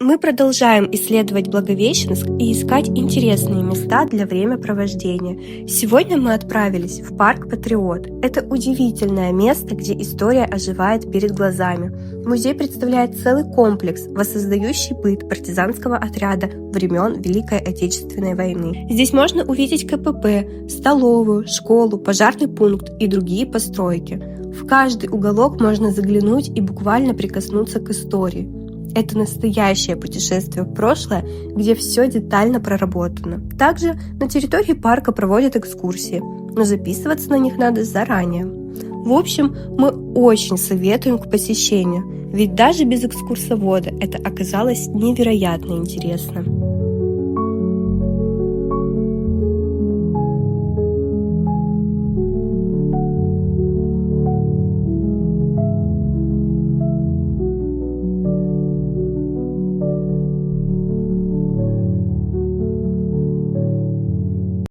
Мы продолжаем исследовать Благовещенск и искать интересные места для времяпровождения. Сегодня мы отправились в парк «Патриот». Это удивительное место, где история оживает перед глазами. Музей представляет целый комплекс, воссоздающий быт партизанского отряда времен Великой Отечественной войны. Здесь можно увидеть КПП, столовую, школу, пожарный пункт и другие постройки. В каждый уголок можно заглянуть и буквально прикоснуться к истории. Это настоящее путешествие в прошлое, где все детально проработано. Также на территории парка проводят экскурсии, но записываться на них надо заранее. В общем, мы очень советуем к посещению, ведь даже без экскурсовода это оказалось невероятно интересно.